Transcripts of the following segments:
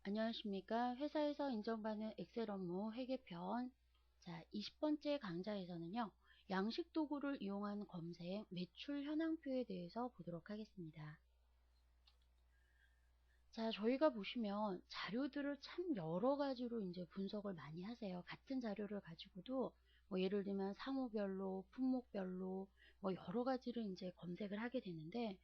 안녕하십니까. 회사에서 인정받는 엑셀 업무 회계편. 자, 20번째 강좌에서는요, 양식 도구를 이용한 검색, 매출 현황표에 대해서 보도록 하겠습니다. 자, 저희가 보시면 자료들을 참 여러 가지로 이제 분석을 많이 하세요. 같은 자료를 가지고도 뭐 예를 들면 상호별로, 품목별로 뭐 여러 가지를 이제 검색을 하게 되는데,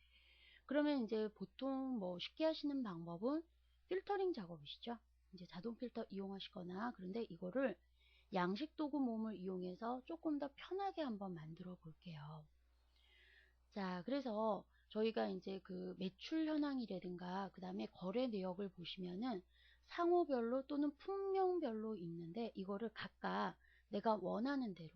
그러면 이제 보통 뭐 쉽게 하시는 방법은 필터링 작업이시죠. 이제 자동 필터 이용하시거나, 그런데 이거를 양식 도구 모음을 이용해서 조금 더 편하게 한번 만들어 볼게요. 자, 그래서 저희가 이제 그 매출 현황이라든가 그 다음에 거래 내역을 보시면은 상호별로 또는 품명별로 있는데, 이거를 각각 내가 원하는 대로,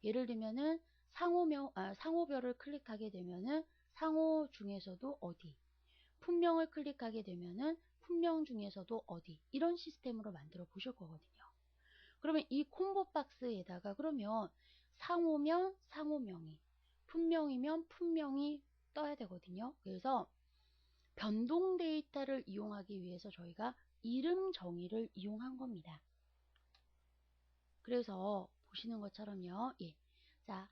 예를 들면은 상호별을 클릭하게 되면은 상호 중에서도 어디, 품명을 클릭하게 되면은 품명 중에서도 어디, 이런 시스템으로 만들어 보실 거거든요. 그러면 이 콤보 박스에다가 그러면 상호면 상호명이, 품명이면 품명이 떠야 되거든요. 그래서 변동 데이터를 이용하기 위해서 저희가 이름 정의를 이용한 겁니다. 그래서 보시는 것처럼요. 예. 자,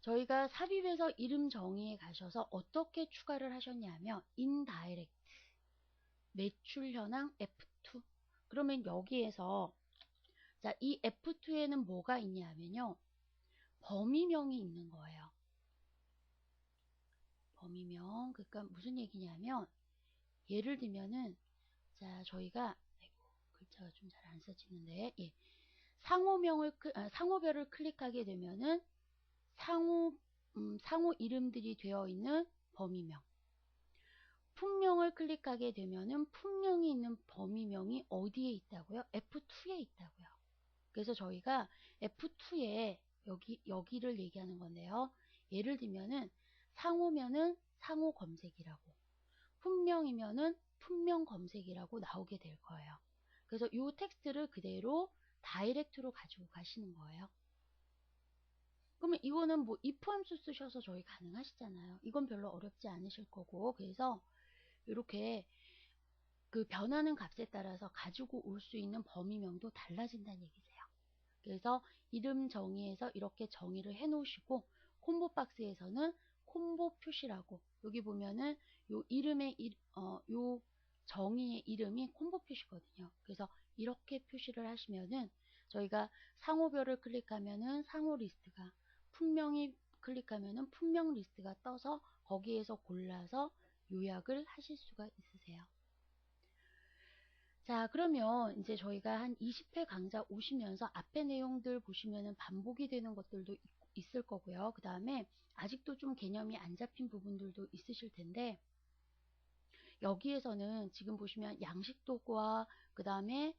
저희가 삽입에서 이름 정의에 가셔서 어떻게 추가를 하셨냐면 인다이렉트 매출 현황 F2. 그러면 여기에서 자, 이 F2에는 뭐가 있냐면요. 범위명이 있는 거예요. 범위명. 그러니까 무슨 얘기냐면 예를 들면은 자, 저희가 아이고, 글자가 좀 잘 안 써지는데 예. 상호별을 클릭하게 되면은 상호 이름들이 되어 있는 범위명. 품명을 클릭하게 되면은 품명이 있는 범위명이 어디에 있다고요? F2에 있다고요. 그래서 저희가 F2에 여기를 얘기하는 건데요. 예를 들면은 상호면은 상호 검색이라고, 품명이면은 품명 검색이라고 나오게 될 거예요. 그래서 이 텍스트를 그대로 다이렉트로 가지고 가시는 거예요. 그러면 이거는 뭐 if 함수 쓰셔서 저희 가능하시잖아요. 이건 별로 어렵지 않으실 거고, 그래서 이렇게 그 변하는 값에 따라서 가지고 올 수 있는 범위명도 달라진다는 얘기세요. 그래서 이름 정의에서 이렇게 정의를 해 놓으시고, 콤보 박스에서는 콤보 표시라고, 여기 보면은 요 요 정의의 이름이 콤보 표시거든요. 그래서 이렇게 표시를 하시면은 저희가 상호별을 클릭하면은 상호 리스트가, 품명이 클릭하면은 품명 리스트가 떠서 거기에서 골라서 요약을 하실 수가 있으세요. 자, 그러면 이제 저희가 한 20회 강좌 오시면서 앞에 내용들 보시면은 반복이 되는 것들도 있을 거고요. 그 다음에 아직도 좀 개념이 안 잡힌 부분들도 있으실 텐데, 여기에서는 지금 보시면 양식 도구와 그 다음에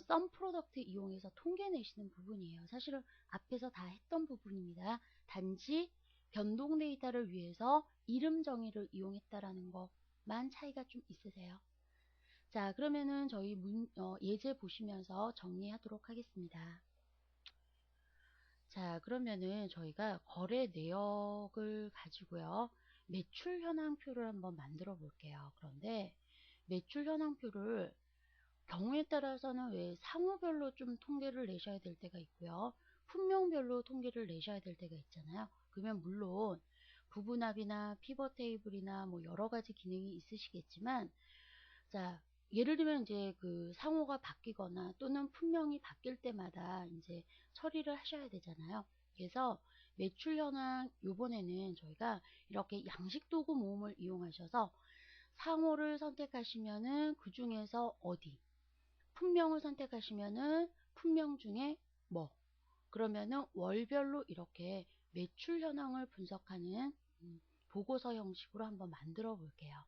썸 프로덕트 이용해서 통계 내시는 부분이에요. 사실은 앞에서 다 했던 부분입니다. 단지 변동 데이터를 위해서 이름 정의를 이용했다라는 것만 차이가 좀 있으세요. 자, 그러면은 저희 예제 보시면서 정리하도록 하겠습니다. 자, 그러면은 저희가 거래 내역을 가지고요. 매출 현황표를 한번 만들어 볼게요. 그런데 매출 현황표를 경우에 따라서는 왜 상호별로 좀 통계를 내셔야 될 때가 있고요. 품명별로 통계를 내셔야 될 때가 있잖아요. 그러면 물론 부분합이나 피벗 테이블이나 뭐 여러 가지 기능이 있으시겠지만, 자, 예를 들면 이제 그 상호가 바뀌거나 또는 품명이 바뀔 때마다 이제 처리를 하셔야 되잖아요. 그래서 매출 현황 요번에는 저희가 이렇게 양식 도구 모음을 이용하셔서 상호를 선택하시면은 그 중에서 어디, 품명을 선택하시면은 품명 중에 뭐, 그러면은 월별로 이렇게 매출 현황을 분석하는 보고서 형식으로 한번 만들어 볼게요.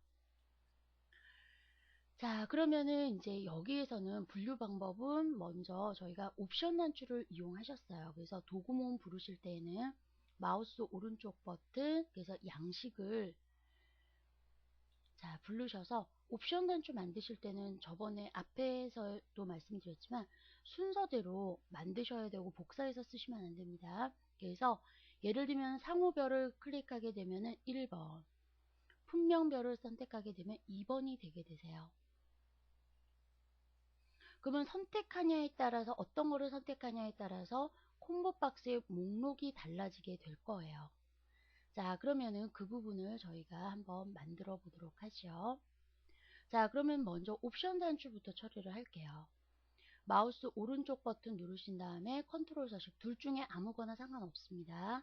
자, 그러면은 이제 여기에서는 분류 방법은 먼저 저희가 옵션 단추를 이용하셨어요. 그래서 도구 모음 부르실 때에는 마우스 오른쪽 버튼, 그래서 양식을 자, 부르셔서 옵션 단추 만드실 때는 저번에 앞에서도 말씀드렸지만 순서대로 만드셔야 되고 복사해서 쓰시면 안 됩니다. 그래서 예를 들면 상호별을 클릭하게 되면은 1번, 품명별을 선택하게 되면 2번이 되게 되세요. 그러면 선택하냐에 따라서 어떤 거를 선택하냐에 따라서 콤보 박스의 목록이 달라지게 될 거예요. 자, 그러면은 그 부분을 저희가 한번 만들어 보도록 하죠. 자, 그러면 먼저 옵션 단추부터 처리를 할게요. 마우스 오른쪽 버튼 누르신 다음에 컨트롤 서식 둘 중에 아무거나 상관없습니다.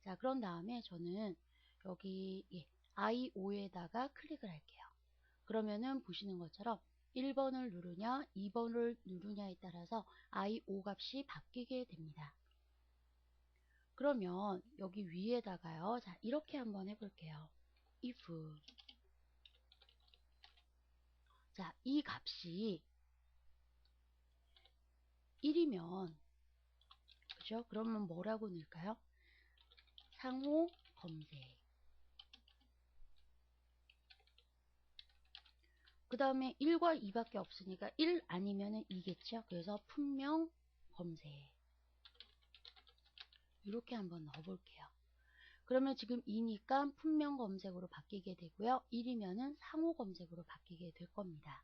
자, 그런 다음에 저는 여기 I5에다가 클릭을 할게요. 그러면은 보시는 것처럼 1번을 누르냐 2번을 누르냐에 따라서 I5 값이 바뀌게 됩니다. 그러면 여기 위에다가요. 자, 이렇게 한번 해볼게요. if 자, 이 값이 1이면 그죠? 그러면 뭐라고 넣을까요? 상호 검색. 그 다음에 1과 2밖에 없으니까 1 아니면 2겠죠? 그래서 품명 검색. 이렇게 한번 넣어볼게요. 그러면 지금 2니까 품명 검색으로 바뀌게 되고요. 1이면은 상호 검색으로 바뀌게 될 겁니다.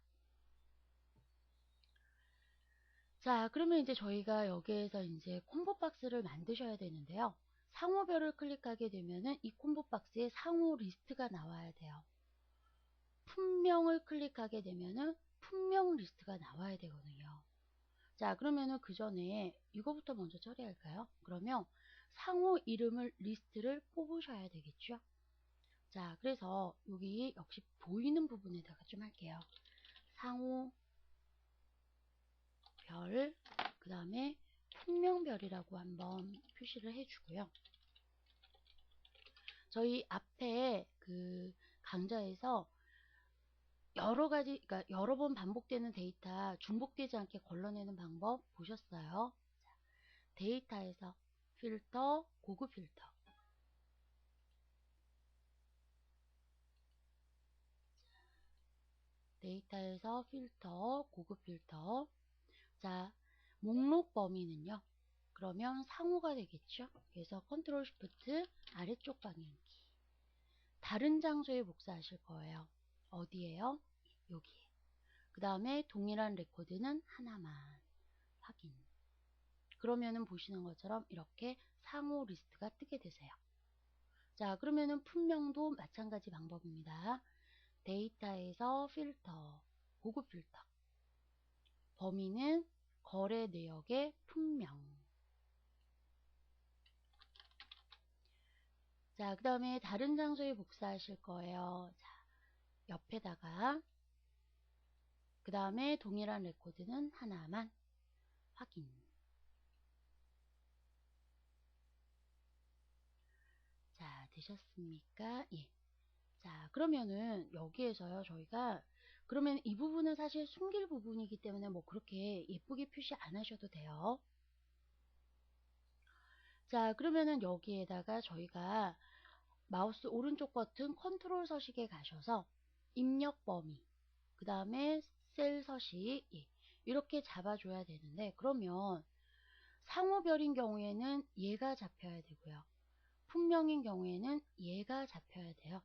자, 그러면 이제 저희가 여기에서 이제 콤보 박스를 만드셔야 되는데요. 상호별을 클릭하게 되면은 이 콤보 박스에 상호 리스트가 나와야 돼요. 품명을 클릭하게 되면은 품명 리스트가 나와야 되거든요. 자, 그러면은 그 전에 이거부터 먼저 처리할까요? 그러면 상호 이름을 리스트를 뽑으셔야 되겠죠. 자, 그래서 여기 역시 보이는 부분에다가 좀 할게요. 상호별, 그 다음에 품명별이라고 한번 표시를 해주고요. 저희 앞에 그 강좌에서 여러 가지, 그러니까 여러 번 반복되는 데이터 중복되지 않게 걸러내는 방법 보셨어요? 자, 데이터에서 필터, 고급 필터. 데이터에서 필터, 고급 필터. 자, 목록 범위는요. 그러면 상호가 되겠죠. 그래서 컨트롤 쉬프트 아래쪽 방향키. 다른 장소에 복사하실 거예요. 어디에요? 여기에. 그 다음에 동일한 레코드는 하나만 확인. 그러면은 보시는 것처럼 이렇게 상호 리스트가 뜨게 되세요. 자, 그러면은 품명도 마찬가지 방법입니다. 데이터에서 필터, 고급 필터. 범위는 거래 내역의 품명. 자, 그 다음에 다른 장소에 복사하실 거예요. 자, 옆에다가 그 다음에 동일한 레코드는 하나만 확인. 자, 되셨습니까? 예. 자, 그러면은 여기에서요, 저희가 그러면 이 부분은 사실 숨길 부분이기 때문에 뭐 그렇게 예쁘게 표시 안 하셔도 돼요. 자, 그러면은 여기에다가 저희가 마우스 오른쪽 버튼 컨트롤 서식에 가셔서 입력 범위, 그 다음에 셀 서식, 예, 이렇게 잡아줘야 되는데, 그러면 상호별인 경우에는 얘가 잡혀야 되고요. 품명인 경우에는 얘가 잡혀야 돼요.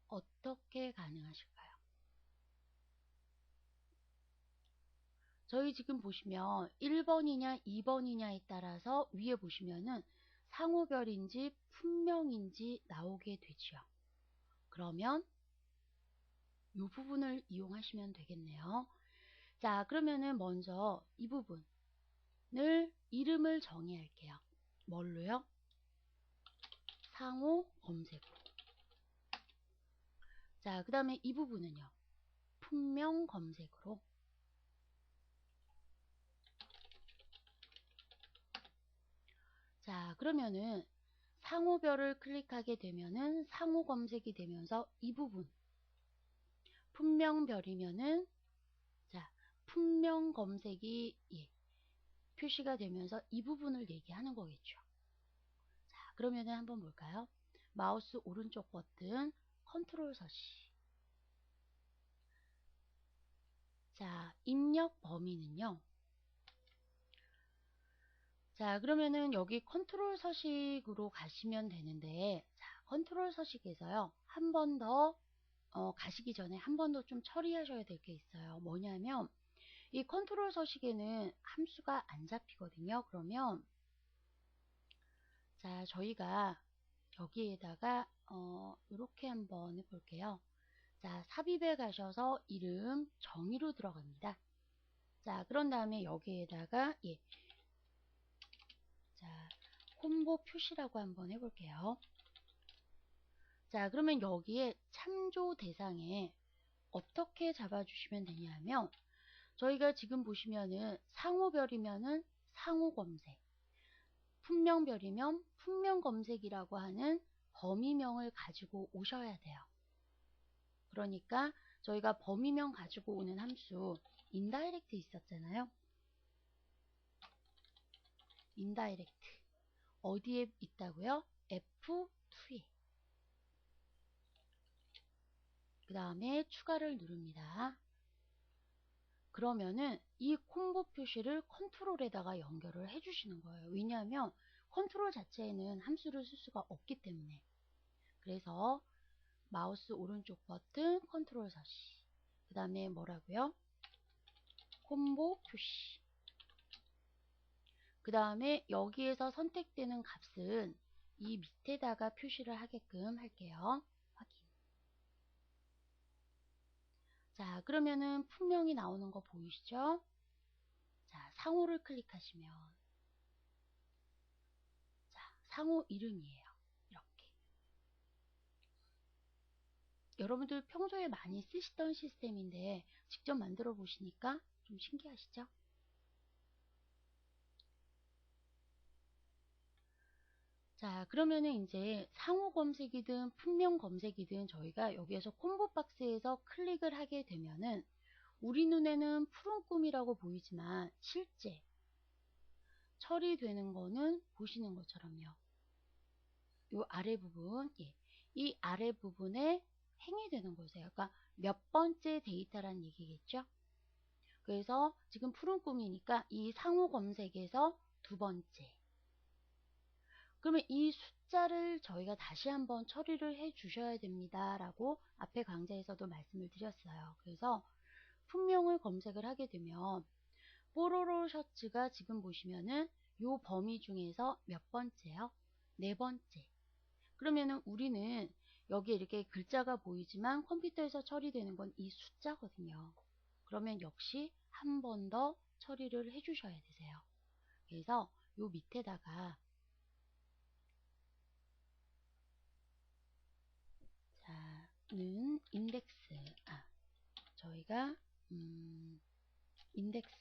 어떻게 가능하실까요? 저희 지금 보시면 1번이냐 2번이냐에 따라서 위에 보시면은 상호별인지 품명인지 나오게 되지요. 그러면 이 부분을 이용하시면 되겠네요. 자, 그러면은 먼저 이 부분을 이름을 정의할게요. 뭘로요? 상호 검색으로. 자, 그 다음에 이 부분은요. 품명 검색으로. 자, 그러면은 상호별을 클릭하게 되면은 상호 검색이 되면서 이 부분 품명별이면은 자, 품명 검색이 표시가 되면서 이 부분을 얘기하는 거겠죠. 자, 그러면은 한번 볼까요? 마우스 오른쪽 버튼 컨트롤 서식. 자, 입력 범위는요. 자, 그러면은 여기 컨트롤 서식으로 가시면 되는데, 자, 컨트롤 서식에서요. 한 번 더 가시기 전에 한 번 더 좀 처리하셔야 될 게 있어요. 뭐냐면 이 컨트롤 서식에는 함수가 안 잡히거든요. 그러면 자, 저희가 여기에다가 이렇게 한번 해볼게요. 자, 삽입에 가셔서 이름 정의로 들어갑니다. 자, 그런 다음에 여기에다가 자, 콤보 표시라고 한번 해볼게요. 자, 그러면 여기에 참조 대상에 어떻게 잡아주시면 되냐면, 저희가 지금 보시면은 상호별이면은 상호 검색, 품명별이면 품명 검색이라고 하는 범위명을 가지고 오셔야 돼요. 그러니까 저희가 범위명 가지고 오는 함수 인다이렉트 있었잖아요. 인다이렉트 어디에 있다고요? F2에. 그 다음에 추가를 누릅니다. 그러면은 이 콤보 표시를 컨트롤에다가 연결을 해 주시는 거예요. 왜냐하면 컨트롤 자체에는 함수를 쓸 수가 없기 때문에. 그래서 마우스 오른쪽 버튼 컨트롤 서식, 그 다음에 뭐라고요? 콤보 표시. 그 다음에 여기에서 선택되는 값은 이 밑에다가 표시를 하게끔 할게요. 확인. 자, 그러면은 품명이 나오는 거 보이시죠? 자, 상호를 클릭하시면 자, 상호 이름이에요. 이렇게. 여러분들 평소에 많이 쓰시던 시스템인데 직접 만들어 보시니까 좀 신기하시죠? 자, 그러면은 이제 상호 검색이든 품명 검색이든 저희가 여기에서 콤보 박스에서 클릭을 하게 되면은 우리 눈에는 푸른 꿈이라고 보이지만 실제 처리되는 거는 보시는 것처럼요. 이 아래 부분, 이 아래 부분에 행이 되는 곳이에요. 그러니까 몇 번째 데이터란 얘기겠죠. 그래서 지금 푸른 꿈이니까 이 상호 검색에서 두 번째. 그러면 이 숫자를 저희가 다시 한번 처리를 해 주셔야 됩니다. 라고 앞에 강좌에서도 말씀을 드렸어요. 그래서 품명을 검색을 하게 되면 뽀로로 셔츠가 지금 보시면은 요 범위 중에서 몇 번째요? 네 번째. 그러면은 우리는 여기 이렇게 글자가 보이지만 컴퓨터에서 처리되는 건 이 숫자거든요. 그러면 역시 한 번 더 처리를 해 주셔야 되세요. 그래서 요 밑에다가 자, 는 인덱스, 저희가 인덱스.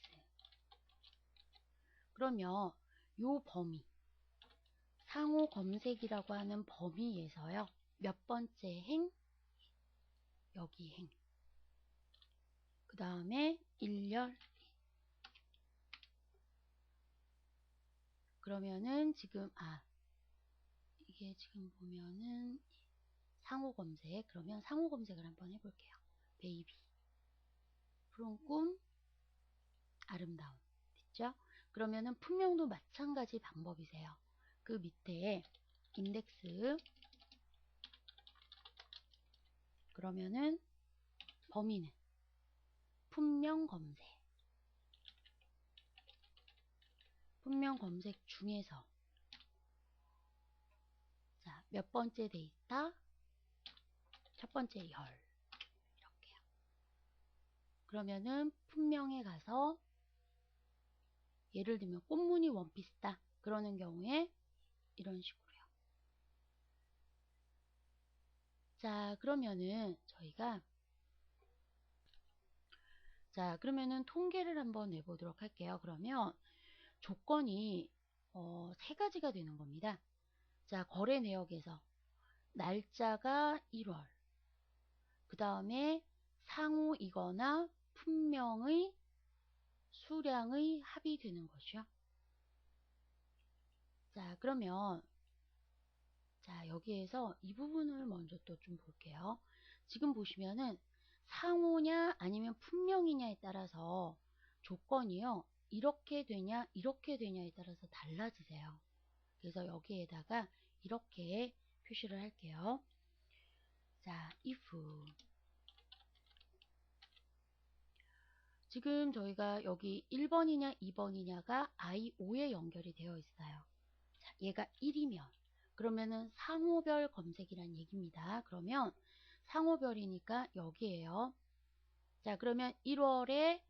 그러면 요 범위 상호 검색이라고 하는 범위에서요. 몇 번째 행? 여기 행. 그 다음에 일렬. 그러면은 지금 이게 지금 보면은 상호 검색. 그러면 상호 검색을 한번 해볼게요. 베이비, 푸른 꿈, 아름다운. 됐죠? 그러면은 품명도 마찬가지 방법이세요. 그 밑에 인덱스. 그러면은 범위는 품명 검색. 품명 검색 중에서 자, 몇 번째 데이터? 첫 번째 열. 이렇게요. 그러면은 품명에 가서 예를 들면 꽃무늬 원피스다. 그러는 경우에 이런 식으로요. 자, 그러면은 저희가 자, 그러면은 통계를 한번 내보도록 할게요. 그러면 조건이 세 가지가 되는 겁니다. 자, 거래 내역에서 날짜가 1월, 그 다음에 상호이거나 품명의 수량의 합이 되는 것이요. 자, 그러면 자, 여기에서 이 부분을 먼저 또 좀 볼게요. 지금 보시면은 상호냐 아니면 품명이냐에 따라서 조건이요. 이렇게 되냐 이렇게 되냐에 따라서 달라지세요. 그래서 여기에다가 이렇게 표시를 할게요. 자, if 지금 저희가 여기 1번이냐 2번이냐가 I5에 연결이 되어 있어요. 자, 얘가 1이면 그러면은 상호별 검색이란 얘기입니다. 그러면 상호별이니까 여기에요. 자, 그러면 1월에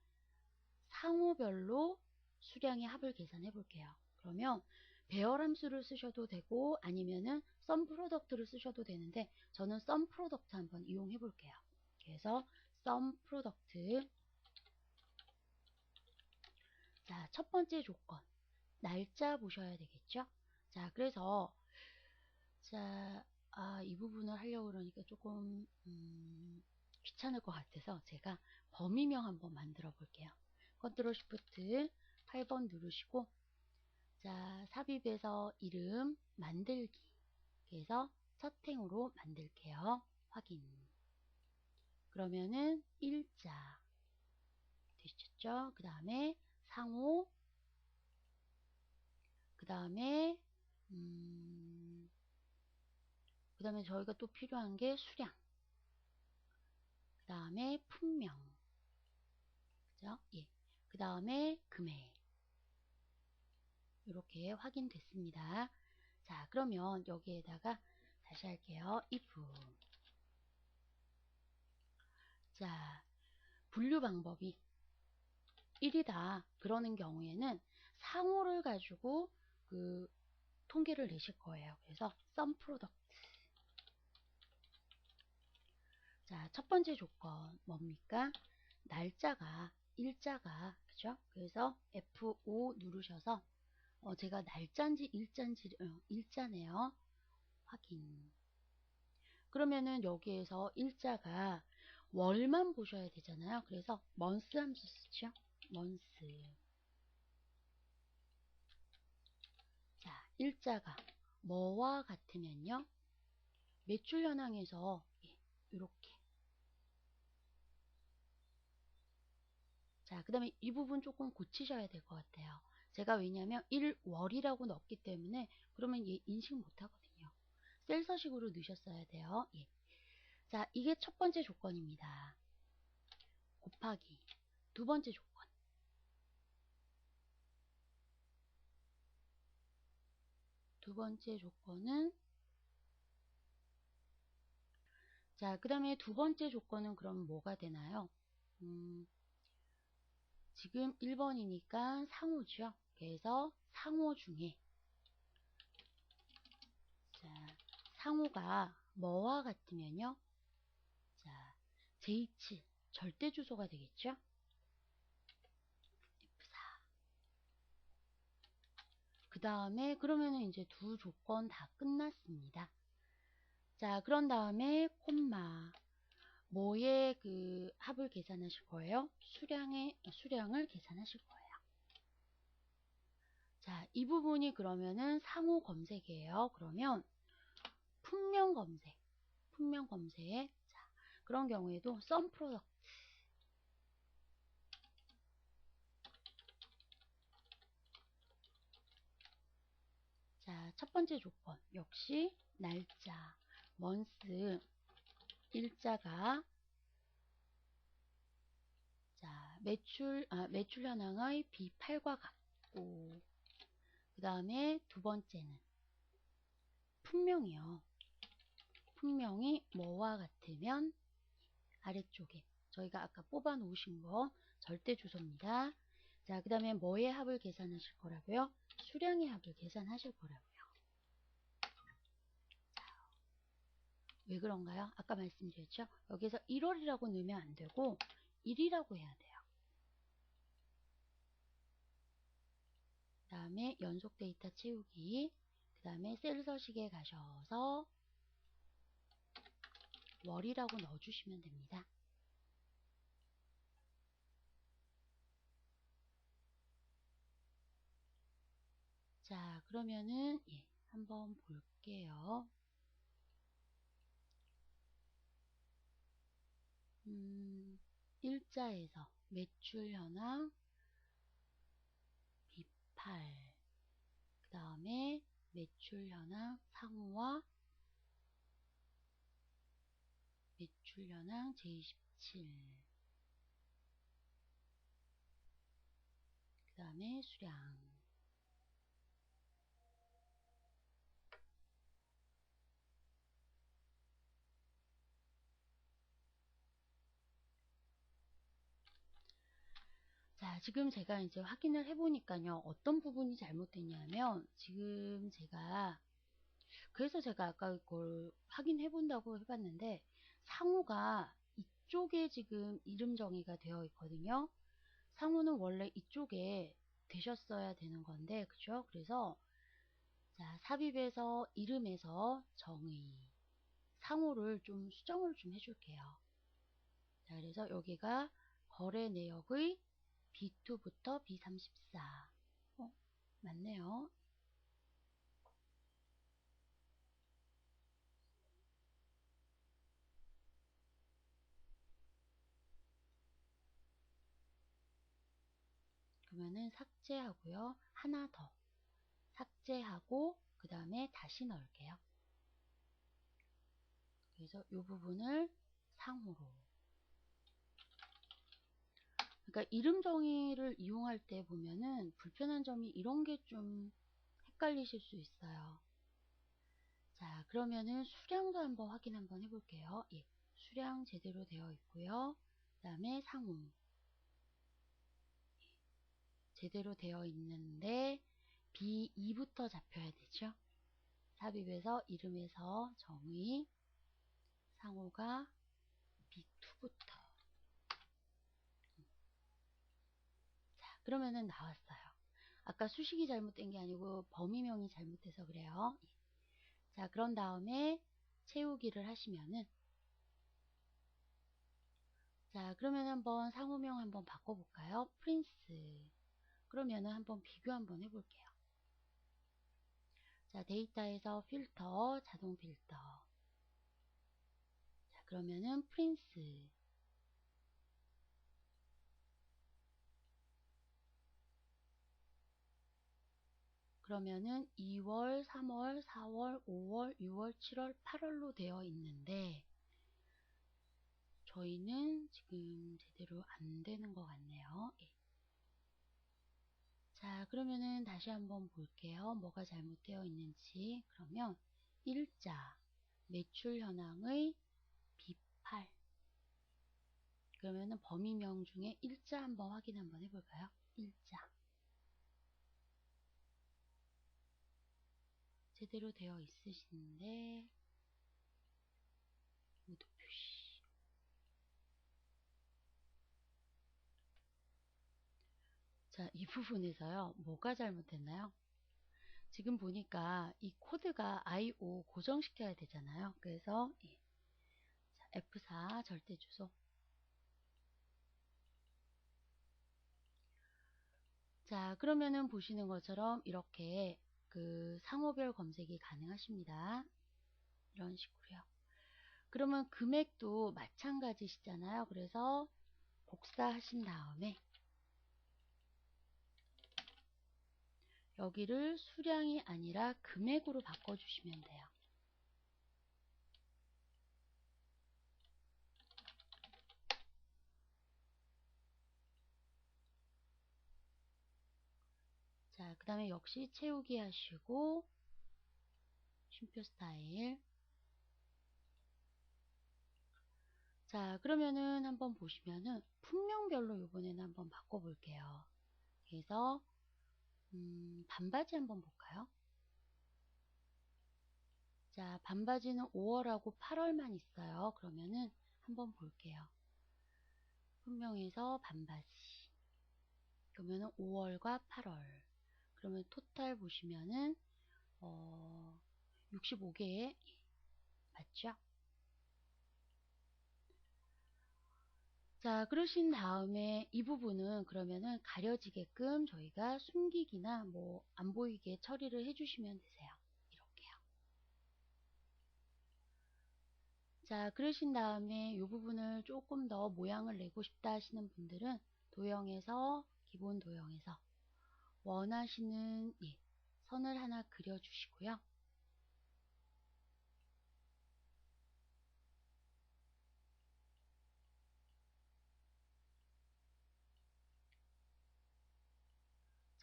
상호별로 수량의 합을 계산해 볼게요. 그러면 배열 함수를 쓰셔도 되고 아니면은 썸 프로덕트를 쓰셔도 되는데 저는 썸 프로덕트 한번 이용해 볼게요. 그래서 썸 프로덕트. 자, 첫 번째 조건 날짜 보셔야 되겠죠. 자, 그래서 자, 이 부분을 하려고 그러니까 조금 귀찮을 것 같아서 제가 범위명 한번 만들어 볼게요. 컨트롤 쉬프트 8번 누르시고 자, 삽입에서 이름 만들기. 그래서 첫 행으로 만들게요. 확인. 그러면은 일자 되셨죠? 그 다음에 상호, 그 다음에 저희가 또 필요한 게 수량, 그 다음에 품명, 그죠? 예. 그 다음에 금액. 이렇게 확인됐습니다. 자, 그러면 여기에다가 다시 할게요. if. 자, 분류 방법이 1이다. 그러는 경우에는 상호를 가지고 그 통계를 내실 거예요. 그래서 sum product. 자, 첫 번째 조건 뭡니까? 날짜가 일자가 그죠? 그래서 F5 누르셔서 제가 날짜인지 일자인지 일자네요. 확인. 그러면은 여기에서 일자가 월만 보셔야 되잖아요. 그래서 month 함수 쓰죠. month. 자, 일자가 뭐와 같으면요. 매출 현황에서 이렇게. 자, 그 다음에 이 부분 조금 고치셔야 될 것 같아요. 제가 왜냐면 1월이라고 넣었기 때문에 그러면 얘 인식 못하거든요. 셀서식으로 넣으셨어야 돼요. 예. 자, 이게 첫 번째 조건입니다. 곱하기 두 번째 조건. 두 번째 조건은 자, 그 다음에 두 번째 조건은 그럼 뭐가 되나요? 지금 1번이니까 상호죠. 그래서 상호 중에 자, 상호가 뭐와 같으면요. 자, JH 절대 주소가 되겠죠. F4. 그 다음에 그러면은 이제 두 조건 다 끝났습니다. 자, 그런 다음에 콤마 뭐의 그 합을 계산하실 거예요? 수량을 계산하실 거예요. 자, 이 부분이 그러면은 상호 검색이에요. 그러면 품명 검색. 자, 그런 경우에도 sum product. 자, 첫 번째 조건 역시 날짜 month 일자가 자, 매출 현황의 B8과 같고 그 다음에 두 번째는 품명이요. 품명이 뭐와 같으면 아래쪽에 저희가 아까 뽑아 놓으신 거 절대 주소입니다. 자, 그 다음에 뭐의 합을 계산하실 거라고요? 수량의 합을 계산하실 거라고요. 왜 그런가요? 아까 말씀드렸죠? 여기서 1월이라고 넣으면 안 되고 1이라고 해야 돼요. 그 다음에 연속 데이터 채우기, 그 다음에 셀 서식에 가셔서 월이라고 넣어주시면 됩니다. 자, 그러면은 한번 볼게요. 일자에서 매출 현황 B8, 그 다음에 매출 현황 상호와 매출 현황 J17. 다음에 수량. 자, 지금 제가 이제 확인을 해보니까요. 어떤 부분이 잘못됐냐면, 지금 그래서 제가 아까 그걸 확인해 본다고 해봤는데, 상호가 이쪽에 지금 이름 정의가 되어 있거든요. 상호는 원래 이쪽에 되셨어야 되는 건데, 그죠? 그래서, 자, 삽입에서 이름에서 정의, 상호를 좀 수정을 좀 해줄게요. 자, 그래서 여기가 거래 내역의 B2부터 B34. 맞네요. 그러면은 삭제하고요. 하나 더. 삭제하고 그 다음에 다시 넣을게요. 그래서 이 부분을 상호로. 그러니까 이름 정의를 이용할 때 보면은 불편한 점이 이런 게 좀 헷갈리실 수 있어요. 자, 그러면은 수량도 한번 확인 한번 해볼게요. 예, 수량 제대로 되어 있고요. 그 다음에 상호 제대로 되어 있는데 B2부터 잡혀야 되죠. 삽입에서 이름에서 정의, 상호가 B2부터. 자, 그러면은 나왔어요. 아까 수식이 잘못된 게 아니고 범위명이 잘못돼서 그래요. 자, 그런 다음에 채우기를 하시면은, 자, 그러면 한번 상호명 한번 바꿔볼까요? 프린스. 그러면은 한번 비교 한번 해볼게요. 자, 데이터에서 필터, 자동 필터. 자, 그러면은 프린스. 그러면은 2월, 3월, 4월, 5월, 6월, 7월, 8월로 되어 있는데 저희는 지금 제대로 안 되는 것 같네요. 예. 자, 그러면은 다시 한번 볼게요. 뭐가 잘못되어 있는지. 그러면 일자, 매출 현황의 B8. 그러면은 범위명 중에 일자 한번 확인 한번 해볼까요? 일자. 제대로 되어 있으신데 모두 표시. 자, 이 부분에서요. 뭐가 잘못됐나요? 지금 보니까 이 코드가 IO 고정시켜야 되잖아요. 그래서 예. 자, F4 절대 주소. 자, 그러면은 보시는 것처럼 이렇게 그 상호별 검색이 가능하십니다. 이런 식으로요. 그러면 금액도 마찬가지시잖아요. 그래서 복사하신 다음에 여기를 수량이 아니라 금액으로 바꿔주시면 돼요. 자, 그 다음에 역시 채우기 하시고 쉼표 스타일. 자, 그러면은 한번 보시면은 품명별로 이번에는 한번 바꿔볼게요. 그래서 반바지 한번 볼까요? 자, 반바지는 5월하고 8월만 있어요. 그러면은 한번 볼게요. 품명에서 반바지. 그러면은 5월과 8월. 그러면 토탈 보시면은 65개 맞죠? 자, 그러신 다음에 이 부분은 그러면은 가려지게끔 저희가 숨기기나 뭐 안 보이게 처리를 해주시면 되세요. 이렇게요. 자, 그러신 다음에 이 부분을 조금 더 모양을 내고 싶다 하시는 분들은 도형에서 기본 도형에서 원하시는 선을 하나 그려주시고요.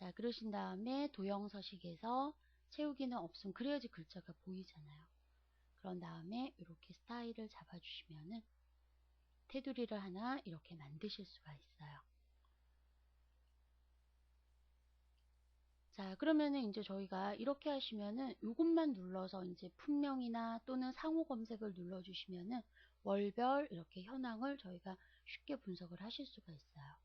자, 그러신 다음에 도형 서식에서 채우기는 없음. 그래야지 글자가 보이잖아요. 그런 다음에 이렇게 스타일을 잡아주시면은 테두리를 하나 이렇게 만드실 수가 있어요. 자, 그러면은 이제 저희가 이렇게 하시면은 이것만 눌러서 이제 품명이나 또는 상호 검색을 눌러주시면은 월별 이렇게 현황을 저희가 쉽게 분석을 하실 수가 있어요.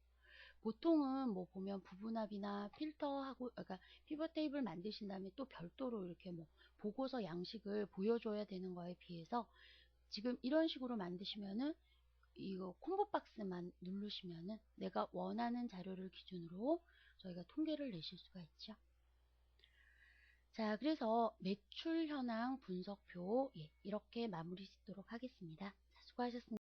보통은 뭐 보면 부분합이나 필터하고, 그러니까 피벗 테이블 만드신 다음에 또 별도로 이렇게 뭐 보고서 양식을 보여줘야 되는 거에 비해서 지금 이런 식으로 만드시면은 이거 콤보 박스만 누르시면은 내가 원하는 자료를 기준으로 저희가 통계를 내실 수가 있죠. 자, 그래서 매출 현황 분석표, 예, 이렇게 마무리 짓도록 하겠습니다. 자, 수고하셨습니다.